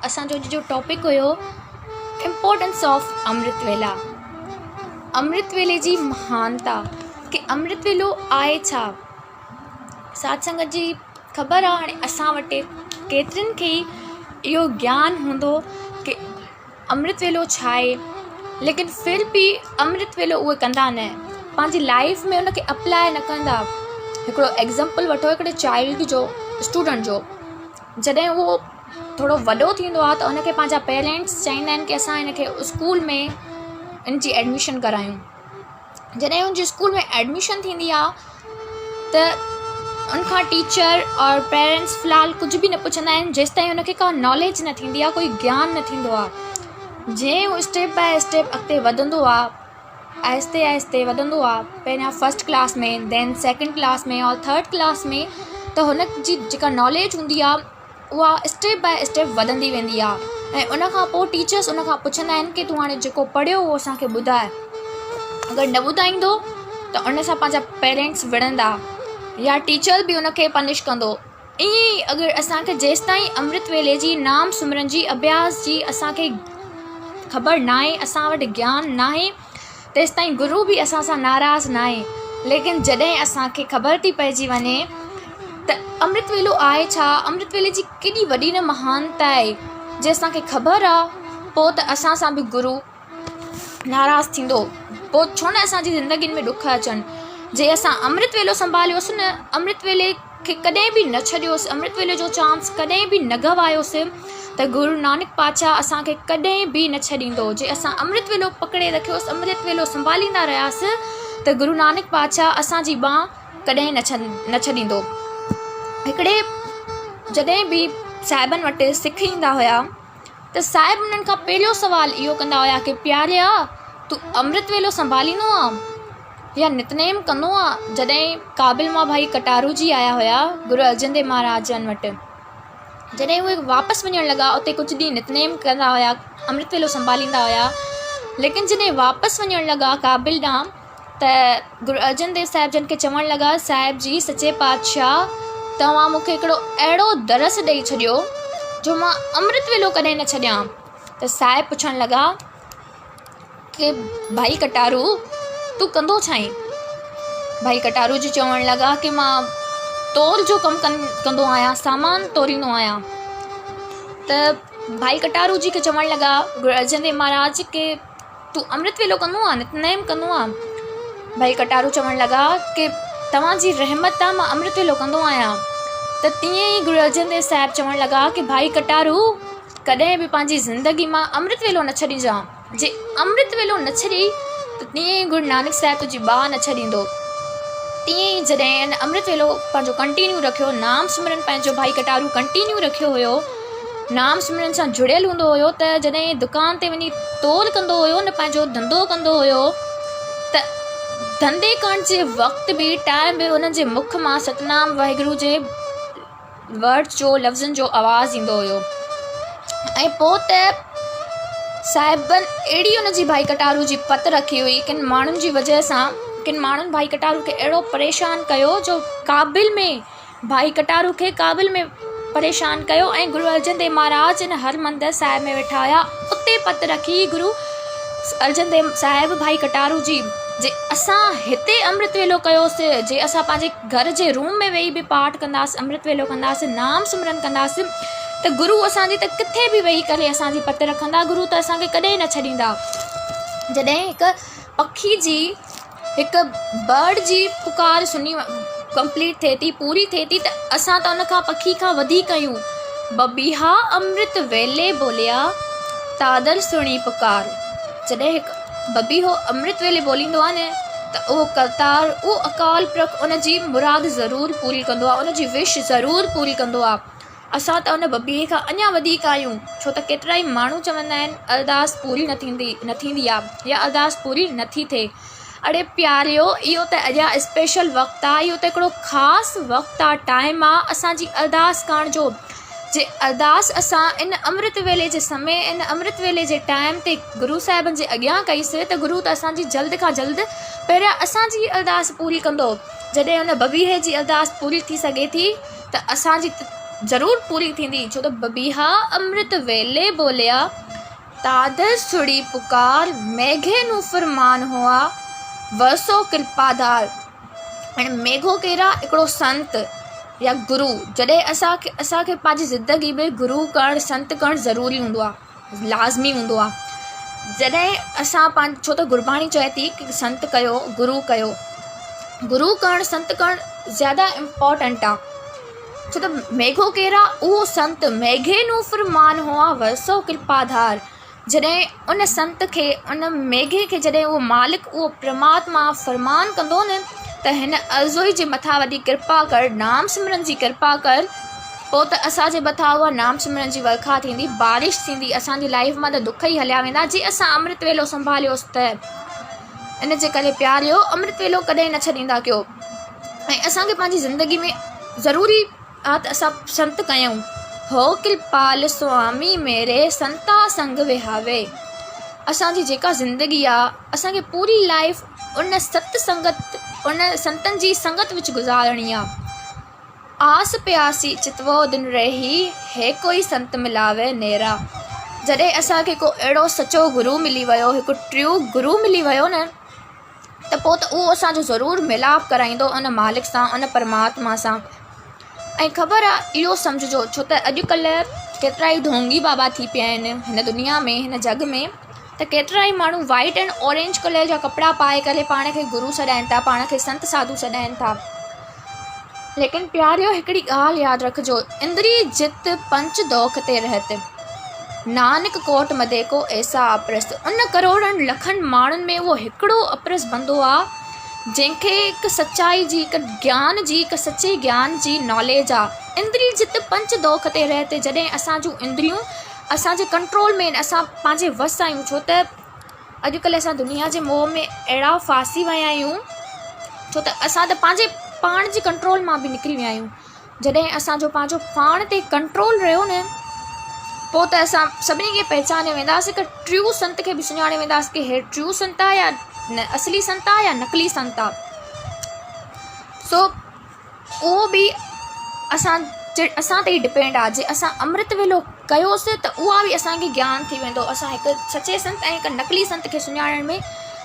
असांजो जो टॉपिक हुयो इम्पोर्टेंस ऑफ अमृतवेला। अमृतवेले जी महानता कि अमृतवेलो आहे छा। साथ संगत जी ख़बर आहे हाणे असां वटि केतिरनि खे इहो ज्ञान हूंदो कि अमृतवेलो छा आहे, लेकिन फिर भी अमृतवेलो उहे कंदा न, पंहिंजी लाइफ में उनखे अप्लाए न कंदा। हिकिड़ो एग्ज़ाम्पल वठो हिकिड़े चाइल्ड जो, स्टूडेंट जो, जॾहिं उहो थोरो वॾो थींदो आहे त उनखे पंहिंजा पेरेंट्स चाहींदा आहिनि कि असां हिनखे स्कूल में इनजी एडमिशन करायूं। जॾहिं उनजी स्कूल में एडमिशन थींदी आहे त उनखां टीचर और पेरेंट्स फ़िलहालु कुझु बि न पुछंदा आहिनि जेसि ताईं उनखे का नॉलेज न थींदी आहे, कोई ज्ञान न थींदो आहे। जीअं उहो स्टेप बाय स्टेप अॻिते वधंदो आहे, आहिस्ते आहिस्ते वधंदो आहे, पहिरियां फस्ट क्लास में, देन सेकेंड क्लास में और थर्ड क्लास में, त हुनजी जेका नॉलेज हूंदी आहे उहा स्टेप बाय स्टेप वधंदी वेंदी आहे। ऐं उनखां पोइ टीचर्स उनखां पुछंदा आहिनि कि तूं हाणे जेको पढ़ियो उहो असांखे ॿुधाए। अगरि न ॿुधाईंदो त उन सां पंहिंजा पेरेंट्स विढ़ंदा या टीचर बि उनखे पनिश कंदो। ईअं ई अगरि असांखे जेसि ताईं अमृतवेले जी नाम सिमरन जी अभ्यास जी असांखे ख़बर न आहे, असां वटि ज्ञान न आहे, तेसि ताईं गुरू बि असां सां नाराज़ न आहे। लेकिन जॾहिं असांखे ख़बर थी पइजी वञे त अमृतवेलो आहे छा, अमृतवेले जी केॾी वॾी न महानता आहे, जे असांखे ख़बर आहे, पोइ त असां सां बि गुरू नाराज़ थींदो। पोइ छो न असांजी ज़िंदगीनि में ॾुख अचनि। जे असां अमृतवेलो संभालियोसीं न, अमृतवेले खे कॾहिं बि न छॾियोसीं, अमृतवेले जो चांस कॾहिं बि न गवायोसीं, त गुरू नानक पातशाह असांखे कॾहिं बि न छॾींदो। जे असां अमृतवेलो पकड़े रखियोसीं, अमृतवेलो संभालींदा रहियासीं, त गुरू नानक पातशाह असांजी बांह कॾहिं न छॾींदो। हिकिड़े जॾहिं बि साहिबनि वटि सिख ईंदा हुया त साहिब उन्हनि खां पहिरियों सुवालु इहो कंदा हुया कि प्यारिया तूं अमृतवेलो संभालींदो आहे या नितनेम कंदो आहे। जॾहिं काबिल मां भाई कटारू जी आया हुया गुरु अर्जन देव महाराजनि वटि, जॾहिं उहे वापसि वञणु लॻा, उते कुझु ॾींहं नितनेम कंदा हुया, अमृतवेलो संभालींदा हुया, लेकिन जॾहिं वापसि वञणु लॻा काबिल ॾांहुं त गुरु अर्जन देव साहिब जन खे चवणु लॻा, साहिब जी सचे पातशाह तव्हां मूंखे हिकिड़ो अहिड़ो दरस ॾेई छॾियो जो मां अमृतवेलो कॾहिं न छॾियां। त साहिब पुछणु लॻा कि भाई कटारू तूं कंदो छाहीं। भाई कटारू जी चवणु लॻा कि मां तोल जो कमु कंदो आहियां, सामान तोरींदो आहियां। त भाई कटारू जी खे चवणु लॻा गुरु अर्जन देव महाराज के तूं अमृतवेलो कंदो आहे, नितनेम कंदो आहे। भाई कटारू चवणु लॻा कि तव्हांजी रहमत आहे, मां अमृतवेलो कंदो आहियां। त तीअं ई गुरु अर्जन देव साहिब चवणु लॻा कि भाई कटारू कॾहिं बि पंहिंजी ज़िंदगी मां अमृतवेलो न छॾीजांइ। जे अमृतवेलो न छॾी त तीअं ई गुरु नानक साहिब तुंहिंजी बांह न छॾींदो। तीअं ई जॾहिं अमृतवेलो पंहिंजो कंटिन्यू रखियो, नाम सिमरन पंहिंजो भाई कटारू कंटिन्यू रखियो हुयो, नाम सिमरन सां जुड़ियल हूंदो हुयो, त जॾहिं दुकान ते वञी तोल कंदो हुयो न, पंहिंजो धंधो कंदो हुयो, त धंधे करण जे वक़्तु बि टाइम बि उन्हनि जे मुख मां सतनाम वाहिगुरू जे वर्ड जो, लफ़्ज़नि जो आवाज़ु ईंदो हुयो। ऐं पोइ त साहिबनि अहिड़ी उनजी भाई कटारू जी पत रखी हुई, किन माण्हुनि जी वजह सां किन माण्हुनि भाई कटारू खे अहिड़ो परेशान कयो जो काबिल में भाई कटारू खे काबिल में परेशान कयो। ऐं गुरु अर्जन देव महाराज इन हर मंदर साहिब में वेठा हुया, उते पत रखी गुरु अर्जन देव साहिब भाई कटारू जी, जे असां हिते अमृतवेलो कयोसीं, जे असां पंहिंजे घर जे रूम में वेही बि पाठ कंदासीं, अमृतवेलो कंदासीं, नाम सिमरन कंदासीं, त गुरू असांजी त किथे बि वेही करे असांजी पत रखंदा, गुरू त असांखे कॾहिं न छॾींदा। जॾहिं हिकु पखी जी, हिकु बर्ड जी पुकार सुनी कंप्लीट थिए थी, पूरी थिए थी, त असां त उनखां पखी खां वधीक आहियूं। बबीहा अमृत वेले बोलिया तादर सुणी पुकार। जॾहिं हिकु बबीहो अमृत वेले बोलींदो आहे न, त उहो करतार, उहो अकाल पुरख उनजी मुराद ज़रूरु पूरी कंदो आहे, उनजी विश ज़रूरु पूरी कंदो आहे। असां त उन बबीअ खां अञा वधीक आहियूं, छो त केतिरा ई माण्हू चवंदा आहिनि अरदास पूरी न थींदी आहे या अरदास पूरी नथी थिए। अड़े प्यारियो, इहो त अञा स्पेशल वक़्तु आहे, इहो त हिकिड़ो ख़ासि वक़्तु आहे, टाइम आहे असांजी अरदास करण जो। जे अरदास असां इन अमृतवेले जे समय, इन अमृतवेले जे टाइम ते गुरू साहिबनि जे अॻियां कईसीं त गुरू त असांजी जल्द खां जल्द पहिरियां असांजी अरदास पूरी कंदो। जॾहिं हुन बबीहे जी अरदास पूरी थी सघे थी त असांजी ज़रूरु पूरी थींदी। छो त बबीहा अमृत वेले बोलिया तादर सुड़ी पुकार मेघे नू फरमान हुआ वरसो कृपादार। ऐं मेघो कहिड़ा हिकिड़ो संत या गुरु, जॾहिं असांखे पंहिंजी ज़िंदगी में गुरु करणु संत करणु ज़रूरी हूंदो आहे, लाज़मी हूंदो आहे। जॾहिं असां छो त गुरबाणी चए थी कि संत कयो गुरु कयो, गुरु करणु संत करणु ज़्यादा इम्पॉर्टेंट आहे। छो त मेघो कहिड़ा उहो संत मेघे नू फरमान हुआ वरसो कृपाधार। जॾहिं उन संत खे उन मेघे खे जॾहिं उहो मालिक उहो परमात्मा फरमान कंदो न त हिन अर्ज़ोई जे मथां वॾी कृपा कर, नाम सिमरन जी कृपा कर, पोइ त असांजे मथां उहा नाम सिमरन जी वर्खा थींदी, बारिश थींदी, असांजी लाइफ मां त दुख ई हलिया वेंदा जे असां अमृत वेलो संभालियोसि त। इन जे करे प्यारियो अमृत वेलो कॾहिं न छॾींदा कयो। ऐं असांखे पंहिंजी ज़िंदगी में ज़रूरी आहे त असां संत कयूं। हो कृपाल स्वामी मेरे संता संग विहावे। असांजी जेका ज़िंदगी आहे असांखे पूरी लाइफ उन उन संतनि जी संगत विच गुज़ारणी आहे। आस प्यासी चितवो दिन रही हे कोई संत मिलावे नेरा। जॾहिं असांखे को अहिड़ो सचो गुरु मिली वियो, हिकु ट्रू गुरु मिली वियो न, त पोइ त उहो असांजो ज़रूरु मिलाप कराईंदो उन मालिक सां, उन परमात्मा सां। ऐं ख़बर आहे इहो सम्झिजो, छो त अॼुकल्ह केतिरा ई ढोंगी बाबा थी पिया आहिनि हिन दुनिया में, हिन जग में, त केतिरा ई माण्हू वाइट एंड ऑरेंज कलर जा कपिड़ा पाए करे पाण खे गुरु सॾाइनि था, पाण खे संत साधु सॾाइनि था। लेकिन प्यारियो हिकिड़ी ॻाल्हि यादि रखिजो, इंद्री जित पंच दोख ते रहत, नानक कोट मदे को ऐसा अप्रस। उन करोड़नि लखनि माण्हुनि में उहो हिकिड़ो अप्रस बंदो आहे जंहिंखे हिकु सचाई जी, हिकु ज्ञान जी, हिकु सचे ज्ञान जी नॉलेज आहे। इंद्री जित पंच दोख ते रहत। जॾहिं असां जूं इंद्रियूं असांजे कंट्रोल में, असां पंहिंजे वस आहियूं। छो त अॼुकल्ह असां दुनिया जे मोह में अहिड़ा फासी विया आहियूं, छो त असां त पंहिंजे पाण जी कंट्रोल मां बि निकिरी विया आहियूं। जॾहिं असांजो पंहिंजो पाण ते कंट्रोल रहियो न, पोइ त असां सभिनी खे पहचाने वेंदासीं, हिकु ट्रू संत खे बि सुञाणे वेंदासीं कि हे ट्रू संत आहे या न, असली संत आहे या नकली संत आहे। सो उहो बि असां ते ई डिपेंड आहे। जे असां अमृत वेलो कयोसीं त उहा बि असांखे ज्ञान थी वेंदो। असां हिकु सचे संत ऐं हिकु नकली संत खे सुञाणण में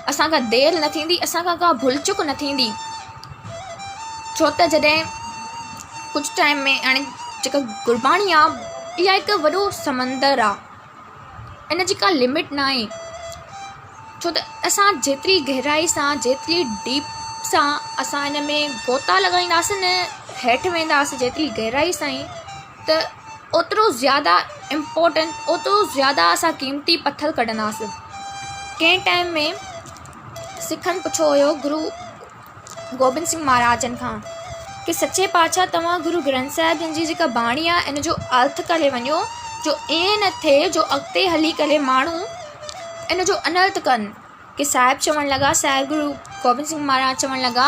असांखां देरि न थींदी, असांखां का भुल चुक न थींदी। छो त जॾहिं कुझु टाइम में, हाणे जेका गुरबाणी आहे इहा हिकु वॾो समंदरु आहे, इन जी का लिमिट न आहे। छो त असां जेतिरी गहराई सां, जेतिरी डीप सां असां हिन में गोता लॻाईंदासीं न, हेठि वेंदासीं जेतिरी गहराई सां ई, त ओतिरो ज़्यादा इम्पोर्टेंट, ओतिरो ज़्यादा असां क़ीमती पत्थर कढंदासीं। कंहिं टाइम में सिखनि पुछो हुयो गुरु गोबिंद सिंह महाराजनि खां कि सचे पातशाह तव्हां गुरु ग्रंथ साहिब जन जी जेका बाणी आहे इन जो अर्थ करे वञो, जो ईअं न थिए जो अॻिते हली करे माण्हू इन जो अनर्थ कनि। कि साहिब चवणु लॻा, साहिब गुरु गोबिंद सिंह महाराज चवणु लॻा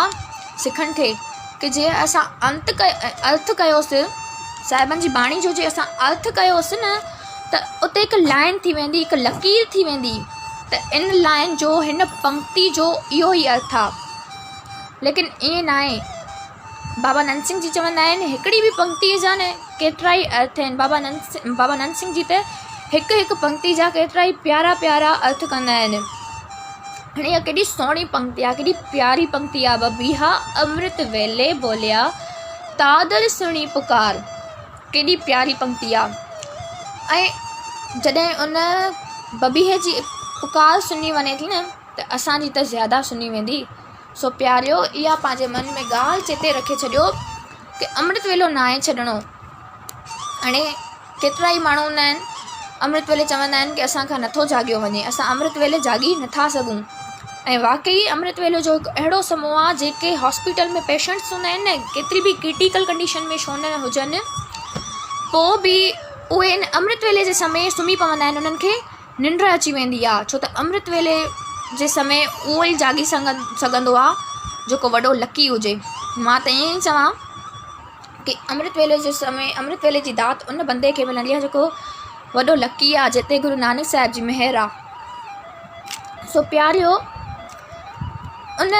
सिखनि खे कि जे असां अर्थ कयोसीं साहिबनि जी बाणी जो, जे असां अर्थ कयोसीं न त उते हिकु लाइन थी वेंदी, हिकु लकीर थी वेंदी, त इन लाइन जो, हिन पंक्ति जो इहो ई अर्थ आहे। लेकिन ईअं न आहे। बाबा नंद सिंह जी चवंदा आहिनि हिकिड़ी बि पंक्ति जा न केतिरा ई अर्थ आहिनि। बाबा नंद सिंह जी त हिकु हिकु पंक्ति जा केतिरा ई प्यारा प्यारा अर्थ कंदा आहिनि। हाणे इहा केॾी सुहिणी पंक्ति आहे, केॾी प्यारी पंक्ति आहे। बबीहा अमृत वेले बोलिया तादर सुणी पुकार, केॾी प्यारी पंक्ति आहे। ऐं जॾहिं उन बबीहे जी पुकार सुनी वञे थी न त असांजी त ज़्यादा सुनी वेंदी। सो प्यारियो, इहा पंहिंजे मन में ॻाल्हि चेते रखे छॾियो कि अमृत वेलो न आहे छॾिणो। हाणे केतिरा ई माण्हू हूंदा आहिनि अमृत वेले चवंदा आहिनि कि असांखां नथो जाॻियो वञे, असां अमृत वेले जाॻी नथा सघूं। ऐं वाक़ई अमृत वेलो जो हिकु अहिड़ो समूह आहे जेके हॉस्पिटल में पेशेंट्स हूंदा आहिनि न, केतिरी बि क्रिटिकल कंडीशन में छो न हुजनि, पोइ बि उहे इन अमृत वेले जे समय सुम्ही पवंदा आहिनि, उन्हनि खे निंड अची वेंदी आहे। छो त अमृत वेले जे समय उहो ई जाॻी सघंदो आहे जेको वॾो लकी हुजे। मां त ईअं ई चवां कि अमृत वेले जे समय, अमृत वेले जी दात उन बंदे खे मिलंदी आहे जेको वॾो लकी आहे, जिते गुरु नानक साहिब जी मेहर आहे। सो प्यारियो, उन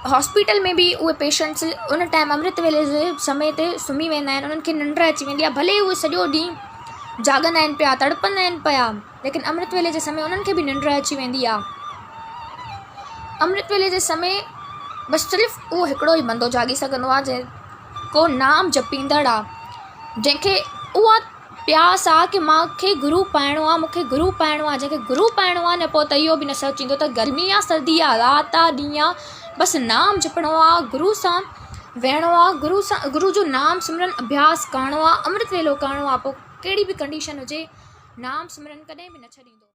हॉस्पिटल में बि उहे पेशेंट्स उन टाइम अमृत वेले जे समय ते सुम्ही वेंदा आहिनि, उन्हनि खे निंड अची वेंदी आहे, भले उहे सॼो ॾींहुं जाॻंदा आहिनि पिया, तड़पंदा आहिनि पिया, लेकिन अमृत वेले जे समय उन्हनि खे बि निंड अची वेंदी आहे। अमृत वेले जे समय बसि सिर्फ़ु उहो हिकिड़ो ई बंदो जाॻी सघंदो आहे जेको नाम जपींदड़ आहे, जंहिंखे उहा प्यास आहे कि मूंखे गुरू पाइणो आहे, मूंखे गुरू पाइणो आहे। जंहिंखे गुरू पाइणो आहे न, पोइ त इहो बि न सोचींदो त गर्मी आहे, सर्दी आहे, राति आहे, ॾींहुं आहे, बसि नाम जपणो आहे, गुरू सां वेहणो आहे, गुरू जो नाम सिमरन अभ्यास करिणो आहे, अमृत वेलो करिणो आहे। पोइ कहिड़ी बि कंडीशन हुजे, नाम सिमरन कॾहिं बि न छॾींदो।